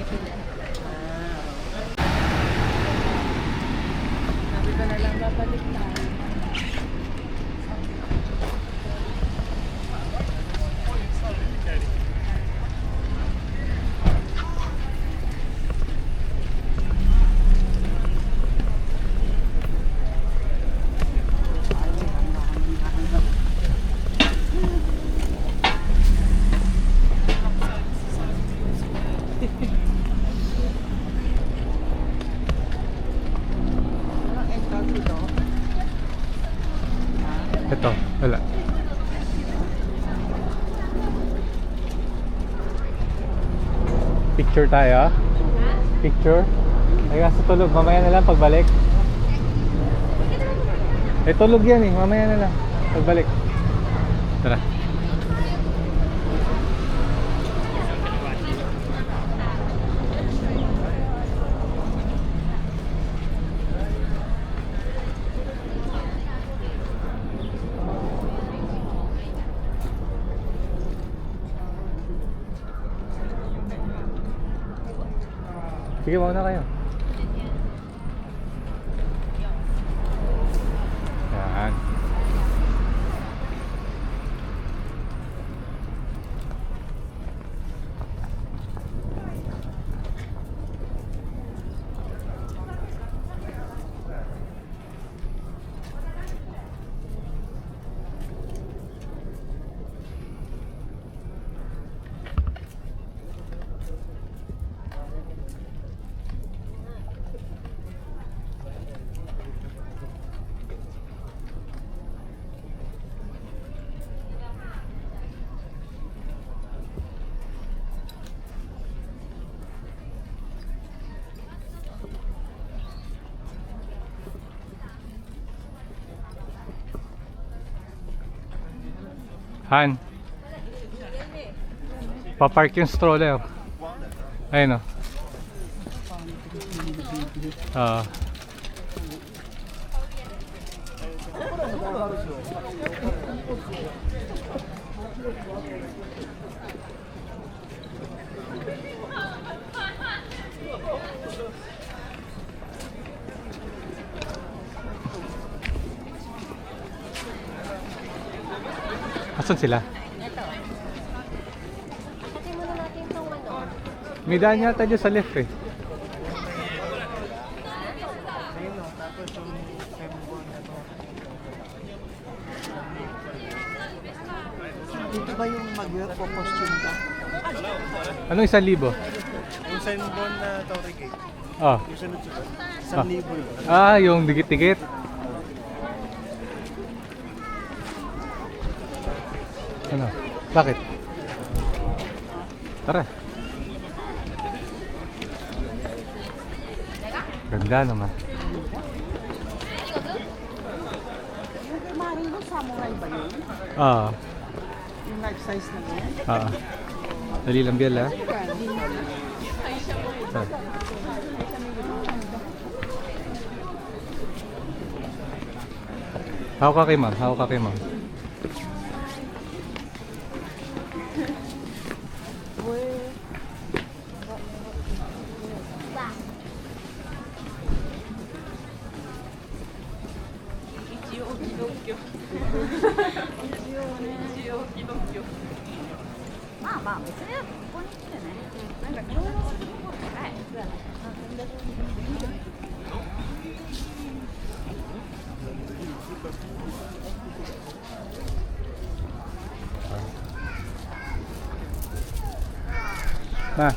Sabi ko na lang babalik na. Ito, wala. Picture tayo. Picture. Ay kaso tulog, mamaya na lang pagbalik. Eh tulog yan eh, mamaya na lang pagbalik. Tara. Sige, mauna kayo. Yan. Han, papark yung stroller. Ayun o. Asan sila? Ito. Kasi muna natin itong ano. May daan yata dyan sa left eh. Dito ba yung mag-costume ka? Ano 1,000? Yung Sanborn na Torre Gate. Oh. Yung sunod-sunod. 1,000 yun. Ah, yung dikit-dikit. Ano? Bakit? Tara. Ganda naman. Yung kay Mario, samurai ba yun? Ah. Yung life size na yun? Ah. Dali lang biel ah. Tara. Hawak ka kay ma'am. Hawak ka kay ma'am. Ma.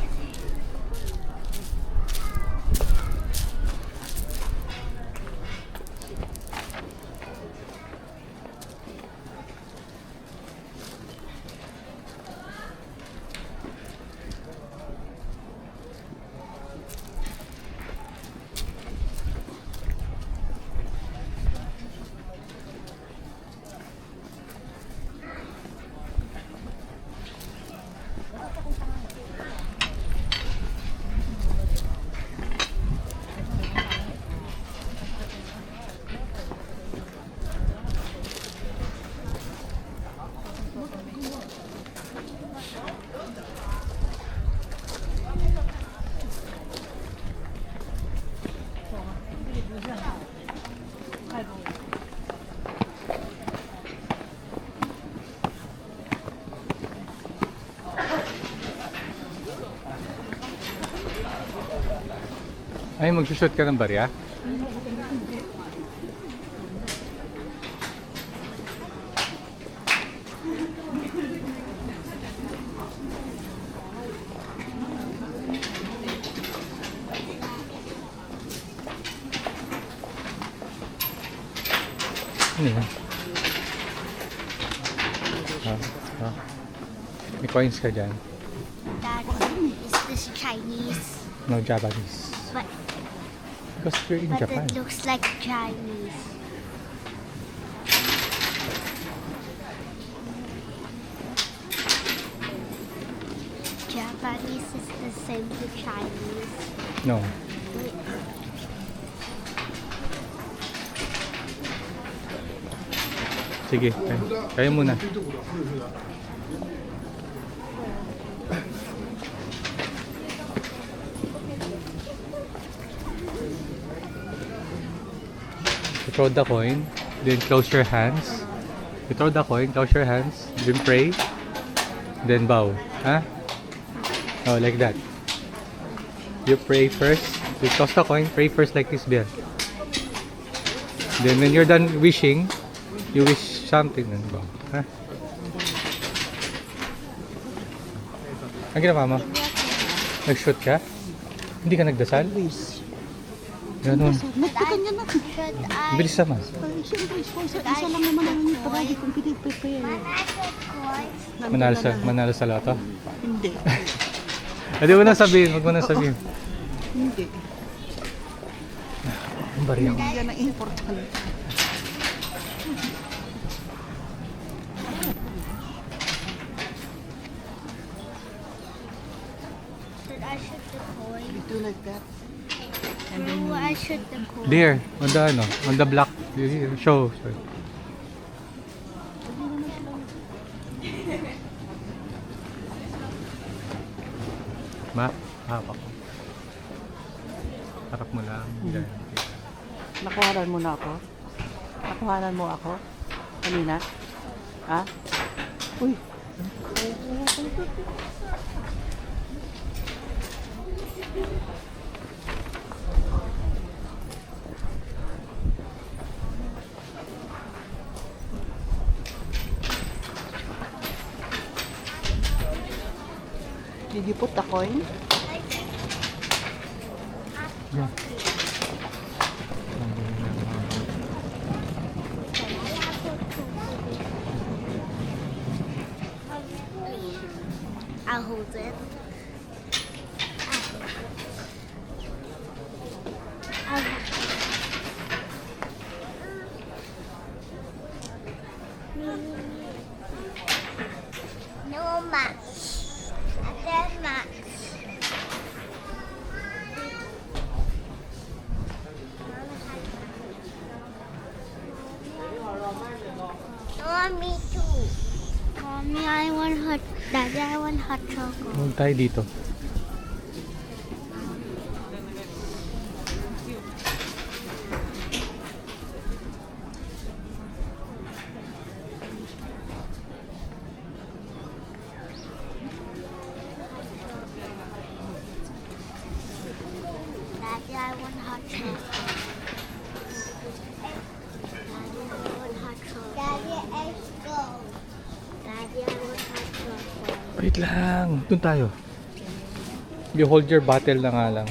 Ay, magsushoot ka ng barya? Ano yan? Ah. May coins ka dyan? Dad, is this Chinese? No, Japanese. But Because you're in Japan. it looks like Chinese. Japanese is the same to Chinese. No. Sige, kayo muna. You throw the coin, then close your hands. You throw the coin, close your hands, then pray, then bow. Huh? Oh, like that. You pray first. You toss the coin, pray first like this, Bill. Then when you're done wishing, you wish something and bow. Huh? Ang ginawa mo? Nag-shoot ka? Hindi ka nagdasal? Wish. Ganun. Nagpakan na. Should I? Bilis naman. Siyempre, isa lang naman ang hindi palagi kong pinipipare. Manalo sa loto? Hindi. Hindi mo na sabihin, wag mo na sabihin. Hindi. Ang barya ko. Hindi yan ang importante. Should I shoot the coin? You do like that. No, I shoot the coin. There, on the ano, on the block. Show. Sorry. Ma, hapa ko. Harap mo lang. Ganyan. Nakuhanan mo na ako? Nakuhanan mo ako? Kanina? Ha? Uy. Did you put the coin? Yeah. I'll hold it. No, Max. There's Max. Me too. Mommy, I want hot. Daddy, I want hot chocolate. Huwag tayo dito. Daddy, I want hot chocolate. Daddy, I want hot chocolate. Daddy, let's go. Daddy, I want hot chocolate. Wait lang. Doon tayo. You hold your bottle na nga lang.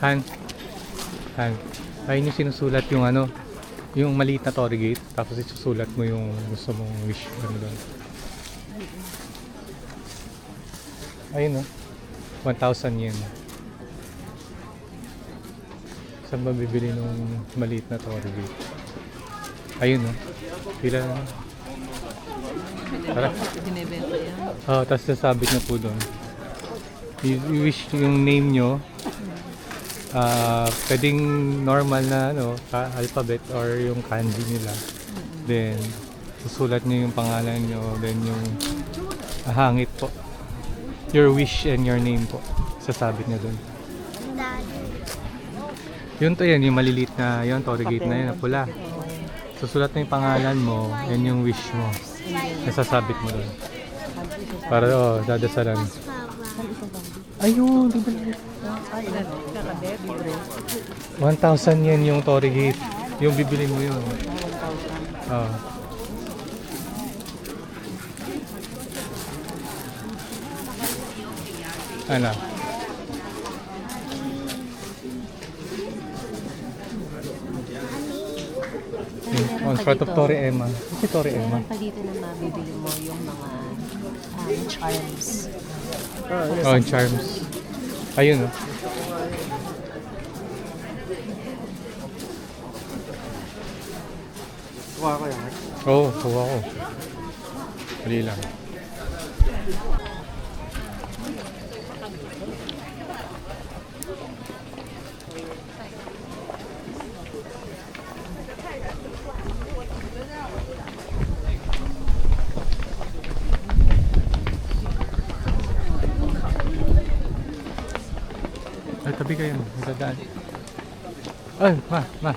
Han, ayun yung sinusulat yung ano, yung maliit na torii gate, tapos isusulat mo yung gusto mong wish. Ano doon. Ayun o, 1,000 yen. Saan ba bibili nung maliit na torii gate? Ayun o, pila na. Tara. Binibenta yan. Oh, tapos sasabit na po doon. You wish yung name nyo, pwedeng normal na ano, alphabet or yung kanji nila. Then, susulat nyo yung pangalan nyo, then yung hangit po. Your wish and your name po. Sasabit nyo doon. Daddy, Yun to yan, yung maliliit na, yun, Torii Gate na yun, na pula. Susulat mo yung pangalan mo, yan yung wish mo. Nasasabit mo doon. Para, dadasalan. Ayun, di ba? Ay, ilan? Kakabe, libre. 1,000 yen yung Torii Gate. Yung bibili mo yun. 1,000. Oo. Ano? On front of Torre Emma. Si Torre Emma. Meron pa dito na mabibili mo yung mga charms. Oh, charms. Ayun, oh. Kuha ko yan. Oo, kuha ko. Dali lang. Ay, tabi kayo. Magdadaan. Ay, ma.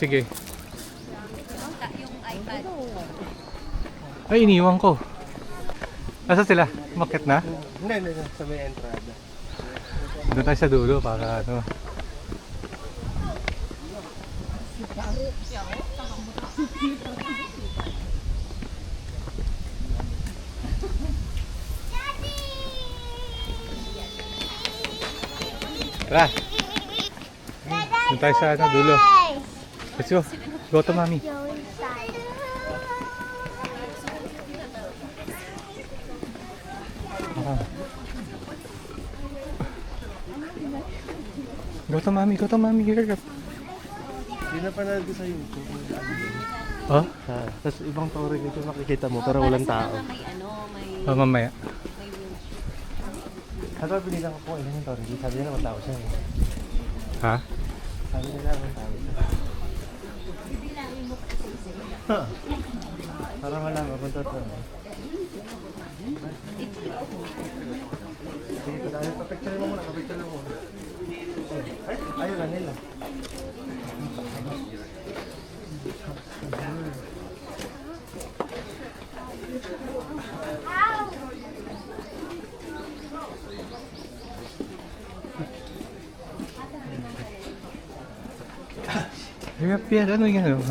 Sige. Ay, iniwan ko. Nasa sila? Umakyat na? Hindi. Sa may entrada. Doon tayo sa dulo para ano. Tara! Doon tayo sa ano, dulo. Let's go. Go to mommy. Go inside. Go to mommy. Go to mommy. Here. Hindi na pa nalagay sa YouTube. Oh? Tapos ibang Torii Gate yung makikita mo pero walang tao. May may Oh, mamaya. Ano ba pinilang ko po? Ilan yung Torii Gate? Sabi nila walang tao siya. Ha? Sabi nila walang tao siya. Para malaman kung totoo. Sige, pa-picture mo muna. Pa-picture mo muna. Ay, ayun na nila. Pierre, ano yung ano?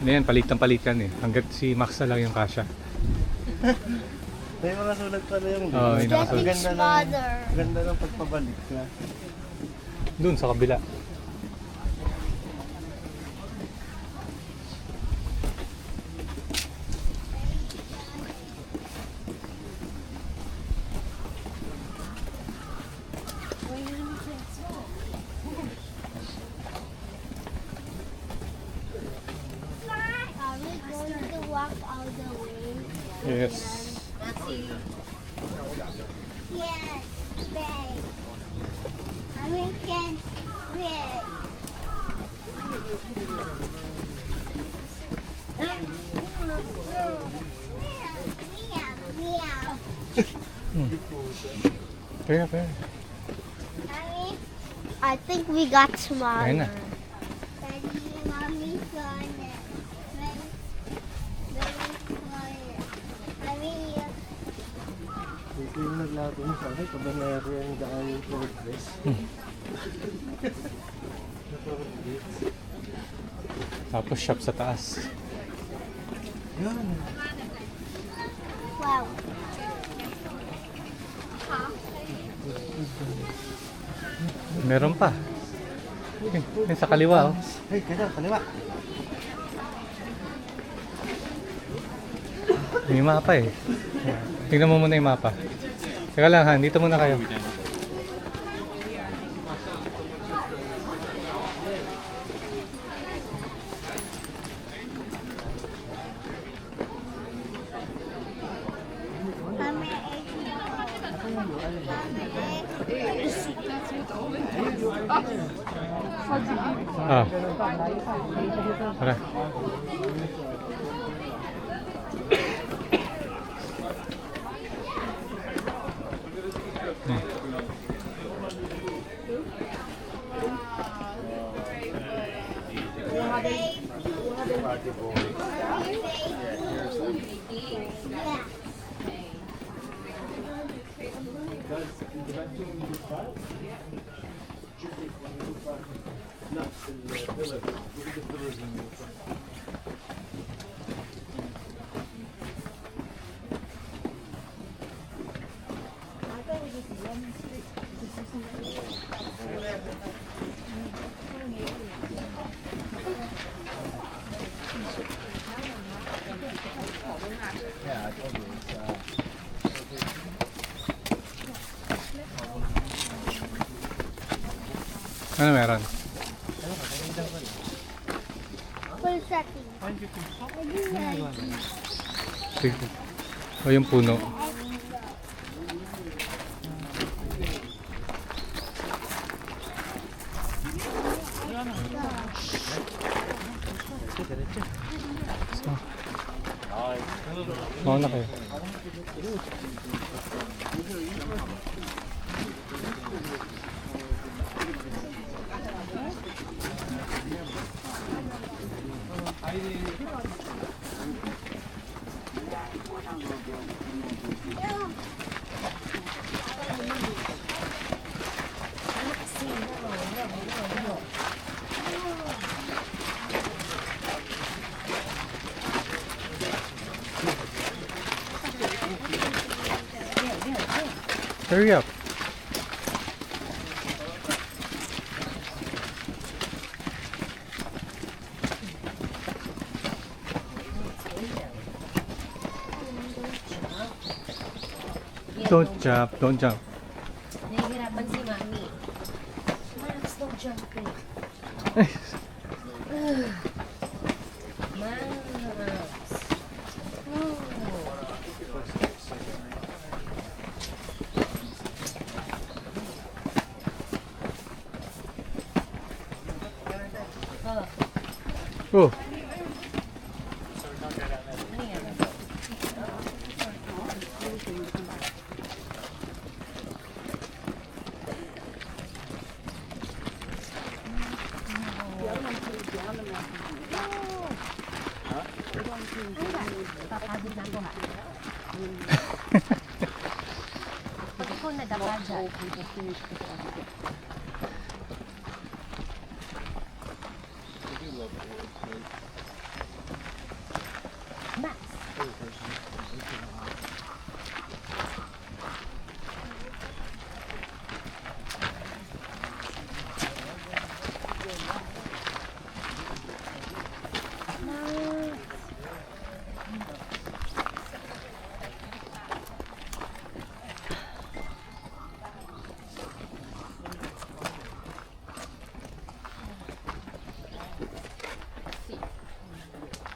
Ano yan, palitan eh. Hanggat si Max na lang yung kasya. May mga sulat pala yung Oo, may nakasulat. Ang ganda ng, Father. ganda ng pagpabalik na. Doon sa kabila. Yes, big. American big. Meow, meow. Kaya, kaya. Mommy, I think we got smaller. Ayun na. Daddy, Mommy, gonna very, very quiet. Mommy, Ito yung naglato mo sa akin. Pag nangyari ang daan yung progress. Tapos shop sa taas. Yan. wow. Meron pa. Yun sa kaliwa, oh. Hey, kaliwa. May mapa eh. Tingnan mo muna yung mapa. Teka lang ha, dito muna kayo. Mommy, Ah. Tara. yeah. Ano meron? Full setting. Sige. O yung puno. Mauna kayo. Hurry up. Don't jump, don't jump. Nahihirapan si Mami. Max, don't jump eh. Max. Oh. Papagod na ako ha. Pag ikaw nadapa dyan. Max.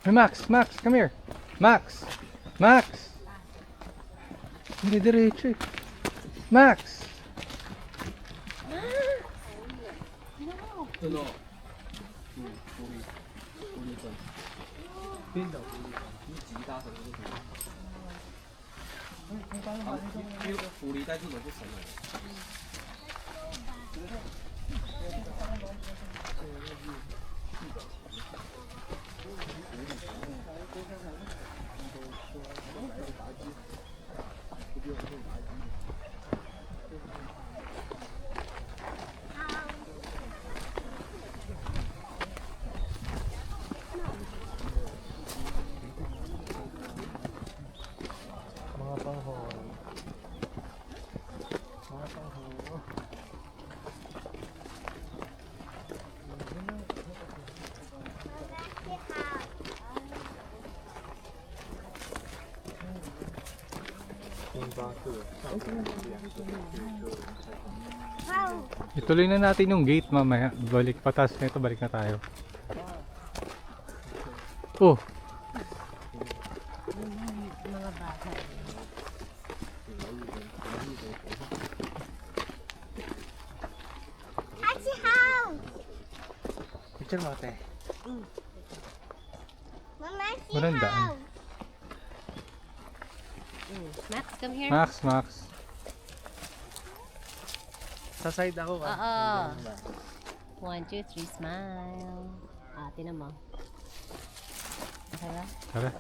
Hey, Max, Max, come here. Max, Max. Hindi diretso eh. Max! Mga panghol. Mga panghol. Ituloy na natin yung gate mamaya. Balik patas na ito, balik na tayo. Oh, Mga bata. Hachi house. Picture mo ate. Mama, si Walang daan. house. Max, come here. Max, Max. Sa side ako ka. Oo. 1, 2, 3, smile. Tinan mo. Okay ba? Tara.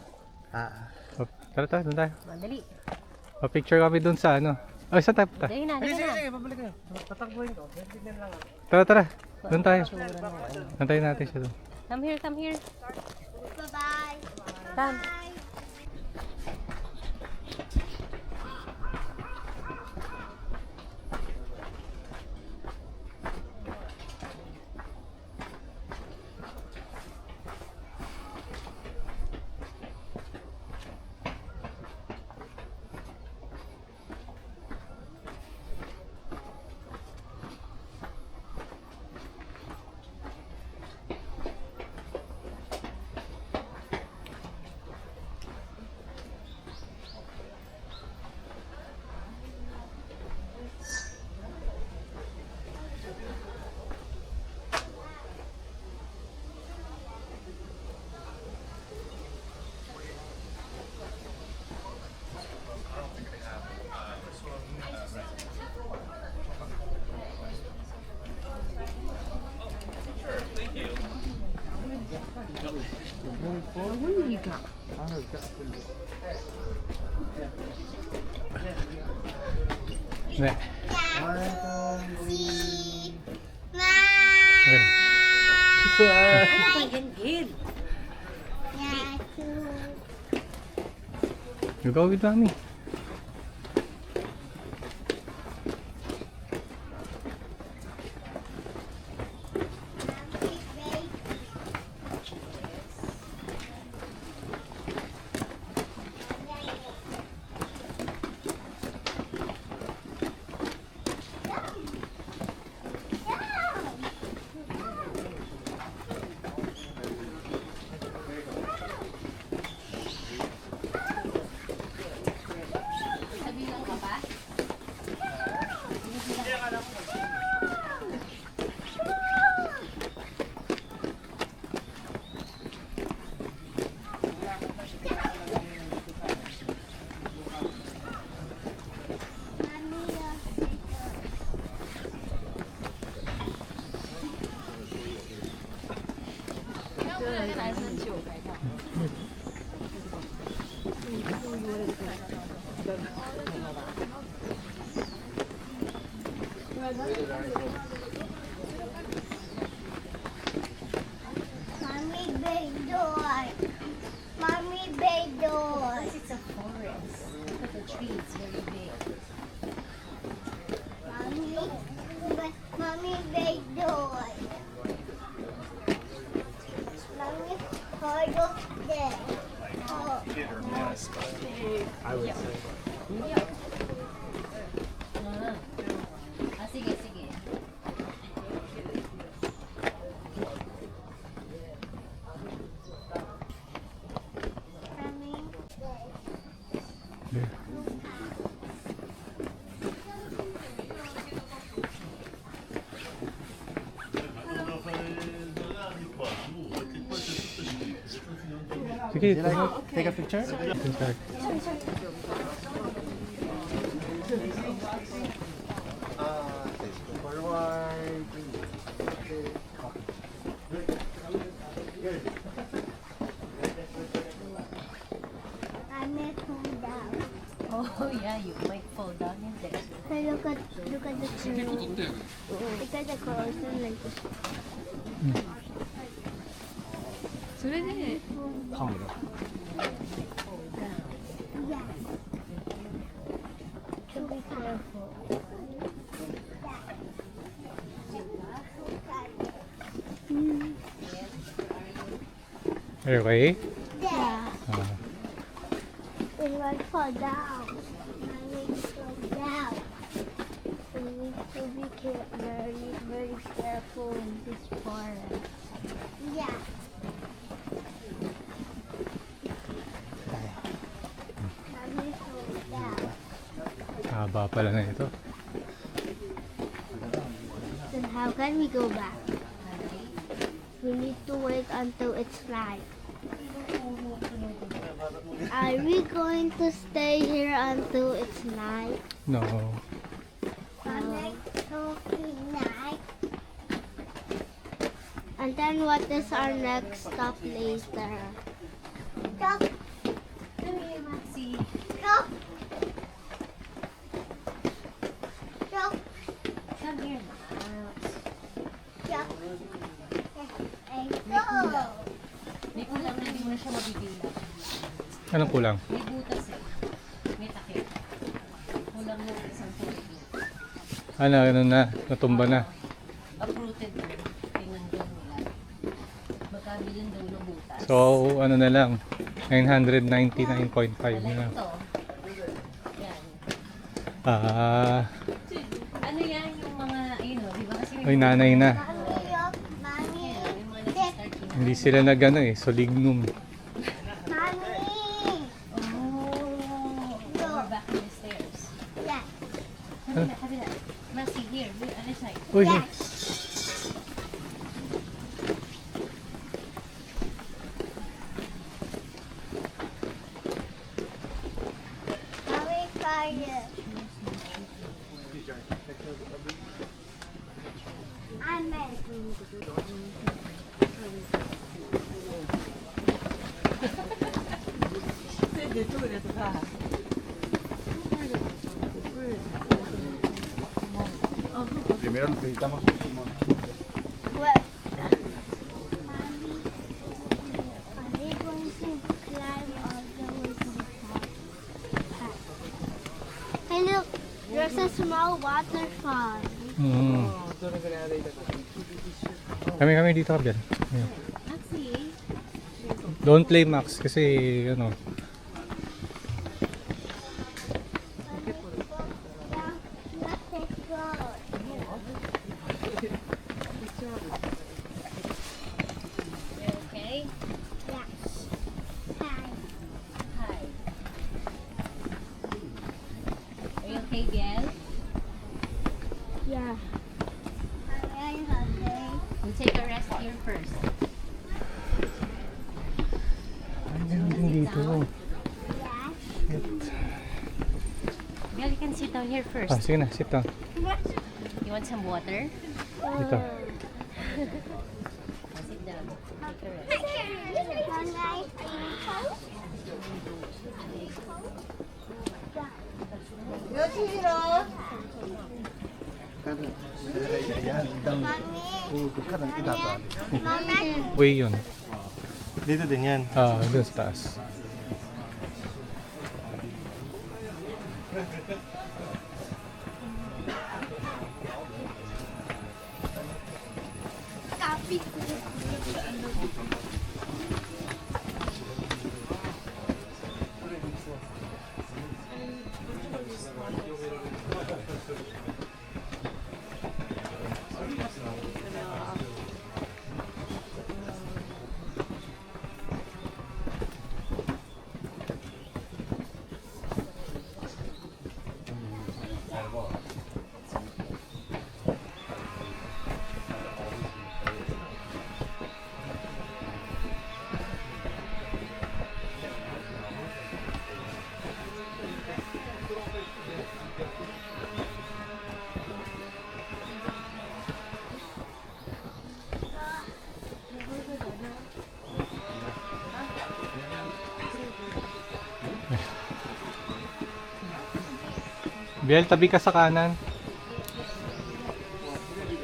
Ah. Oh, tara, doon tayo. Madali. Pa-picture kami doon sa ano. Oh, saan tayo punta? Dali na, dali na. Sige, pabalik kayo. Tatakbuhin ko. Tignan lang ako. Tara. Doon tayo. Tsura ng ano. Antayin natin siya doon. Come here, come here. Bye-bye. Come. Bye. Hindi. Okay. You go with mommy. Mommy, big door. Mommy, big door. It's a forest. Look at the trees, very big. Mommy, big door. Mommy, hold up there. Oh. I would say. Sige, sige. Sige, Would you like to take a picture? start. Forward. I may fall down. Oh yeah, you might fall down in there. Hey, look at the clothes. Look at the clothes and like this. 카메라. Yeah. To be careful. Are you okay? Yeah. Ah. We might fall down. I will fall down. We need to be very, very careful in this forest. Yeah. I will fall down. Haba pala na ito. Then how can we go back? We need to wait until it's night. Are we going to stay here until it's night? No. Night. And then what is our next stop later? Stop. Come here, Maxi. Stop. Stop. Come here, Max. Stop. And go. May kulang na hindi mo na siya mabibilang. Anong kulang? May butas eh. May takip. Kulang mo isang takip. Ano na? Natumba na. Uprooted na. Tinanggal nila. Magkabilan daw ng butas. So, ano na lang? 999.5 na lang. Ito. Yan. Ah, Ano yan yung mga, yun o, di ba kasi ay nanay na. Mommy, look. Mommy. Yan, yung mga nag-start yun. Hindi sila nag-ano eh, solignum. Mommy. Oh, we're back on the stairs. Yeah. Kabila, kabila. Maxi, here, other side. Uy, Yeah. Mommy, fire. I'm Primero necesitamos What? Mommy, are they going to climb all the way to the top? Hey, look, there's a small waterfall. Mm. Kami dito ka dyan. Ayan. Maxi, Don't play Max kasi ano. Let it go. you okay? Yeah. Hi. Hi. Are you okay, Gail? Yeah. I'm hungry. We'll take a rest here first. Ano din dito? Yeah. Gail, you can sit down here first. Ah, sige na, sit down. You want some water? Dito. Sit down. Take a rest. Way yun. Dito din yan. Ah, doon sa taas. Biel, tabi ka sa kanan.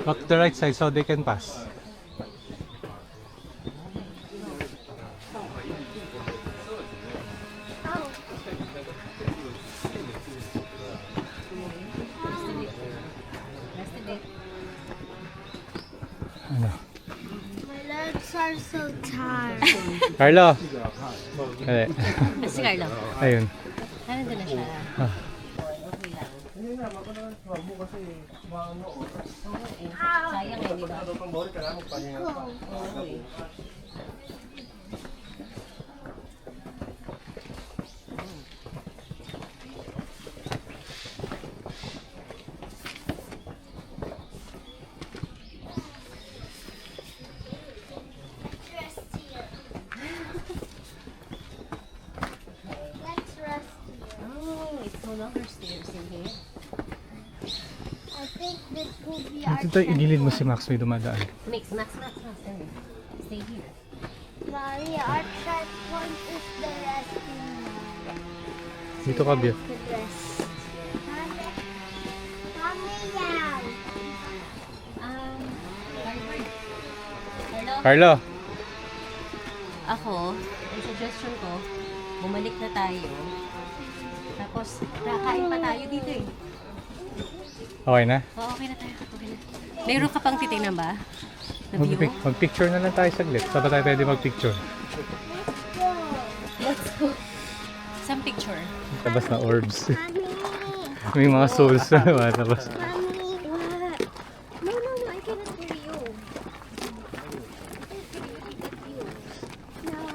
Go to the right side so they can pass. Rest a bit. Ano? My legs are so tired. Carlo! Dali. Si Carlo. Ayun. Nandun na siya. Ah. Okay lang. Hindi na, magkakaroon ng mo kasi maano oras. Oo eh. Sayang eh, di ba? Ano pang bawal ka na, magpahinga pa. Oo eh. Rest here. Let's rest here. Oh, it's no longer stairs in here. I think this will be our Dito tayo, igilid mo si checkpoint. Max, may dumadaan. Max. Stay here. Mommy, our checkpoint is the resting room. Dito ka, Biel. Could rest. Mommy, yeah. Carlo? Carlo! Ako, ang suggestion ko, bumalik na tayo. Tapos, kakain pa tayo dito eh. Okay na? Oo, okay na tayo. Okay na. Meron ka pang titignan ba? Na view? Mag-picture na lang tayo saglit. Saan ba tayo pwede mag-picture? Let's go. Some picture. Tabas na orbs. Mommy. May mga souls na naman. Tapos, Mommy. What? No, I cannot hear you. No.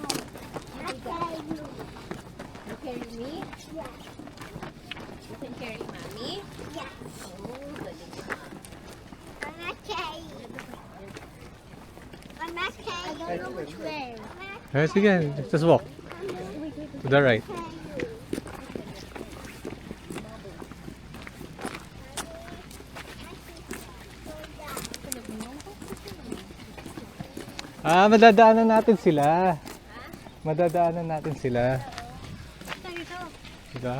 I carry you. You carry me? Yes. You can carry mommy? Yes. Oh, galing ka. I'm not carry you. I'm not carry you. I don't know which way. sige, just walk. To the right. Madadaanan natin sila. Madadaanan natin sila. Diba?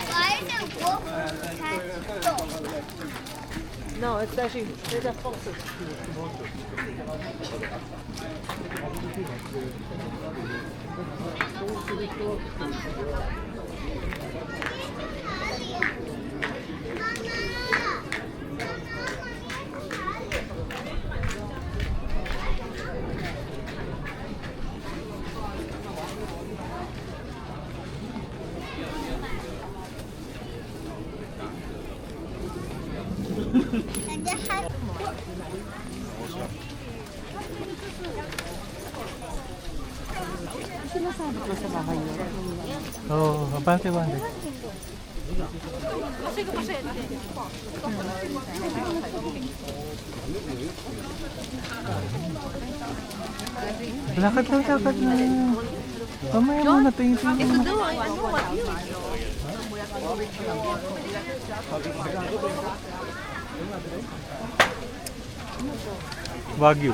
Why is it wolf cat dog? No, it's actually, there's a fox. And it has Sinasabi ko sa bahay niyo. Oo, abante. Lakad na. Mamaya muna, tingin mo. Wagyu.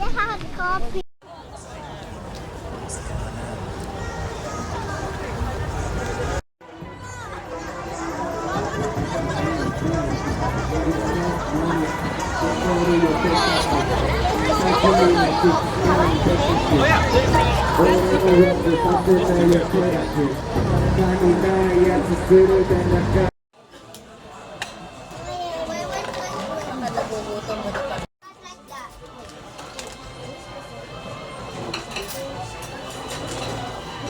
it has coffee. Thank you. Orang-orang bersama saya terakhir. Kami naik sesuai dan